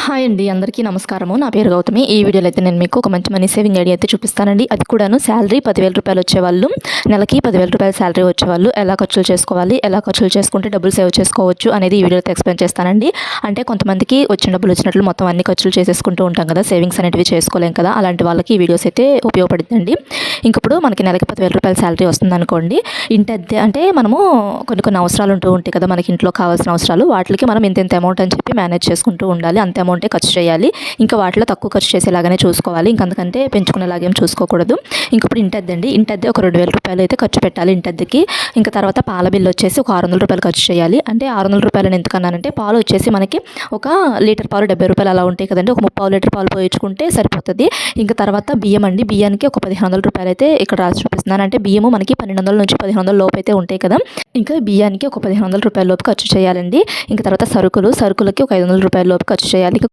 Hi అండి. అందరికీ నమస్కారము. నా పేరు గౌతమి. ఈ వీడియోలో అయితే నేను మీకు ఒక మంచి మనీ సేవింగ్ ఐడియా అయితే చూపిస్తానండి. అది కూడాను శాలరీ రూ. 10,000 వచ్చేవాళ్ళు, నెలకి రూ. 10,000 శాలరీ వచ్చేవాళ్ళు ఎలా ఖర్చులు చేసుకోవాలి, ఎలా ఖర్చులు చేసుకుంటే డబ్బులు సేవ్ చేసుకోవచ్చు అనేది ఈ వీడియోలో ఎక్స్ప్లెయిన్ చేస్తానండి. అంటే కొంతమందికి వచ్చిన డబ్బులు వచ్చినట్లు మొత్తం అన్ని ఖర్చులు చేసేసుకుంటూ ఉంటాం కదా, సేవింగ్స్ అనేటివి చేసుకోలేం కదా, అలాంటి వాళ్ళకి ఈ వీడియోస్ అయితే ఉపయోగపడుతుందండి. ఇంకప్పుడు మనకి నెలకి రూ. 10,000 శాలరీ వస్తుందనుకోండి, ఇంటి అద్దె అంటే మనము కొన్ని అవసరాలు ఉంటూ ఉంటాయి కదా, మనకి ఇంట్లో కావాల్సిన అవసరాలు, వాటికి మనం ఇంత అమౌంట్ అని చెప్పి మేనేజ్ చేసుకుంటూ ఉండాలి. అంతే అమౌంటే ఖర్చు చేయాలి. ఇంకా వాటిలో తక్కువ ఖర్చు చేసేలాగానే చూసుకోవాలి. ఇంకంతకంటే పెంచుకునేలాగేం చూసుకోకూడదు. ఇంకప్పుడు ఇంటి అద్దె అండి. ఇంటి అద్దె ఒక రూ. 2,000 అయితే ఖర్చు పెట్టాలి ఇంటి అద్దెకి. ఇంకా తర్వాత పాల బిల్లు వచ్చేసి ఒక రూ. 600 ఖర్చు చేయాలి. అంటే రూ. 600 ఎందుకన్నానంటే, పాలు వచ్చేసి మనకి ఒక లీటర్ పాలు రూ. 70 అలా ఉంటాయి కదండి. ఒక 30 లీటర్ పాలు పోయించుకుంటే సరిపోతుంది. ఇంకా తర్వాత బియ్యం అండి. బియ్యానికి ఒక రూ. 1,500 అయితే ఇక్కడ రాసి చూపిస్తున్నాను. అంటే బియ్యము మనకి 1,200 నుంచి 1,500 లోపు అయితే ఉంటాయి కదా. ఇంకా బియ్యానికి ఒక రూ. 1,500 లోపు ఖర్చు చేయాలండి. ఇంకా తర్వాత సరుకులకి ఒక రూ. 500 లోపు ఖర్చు చేయాలి.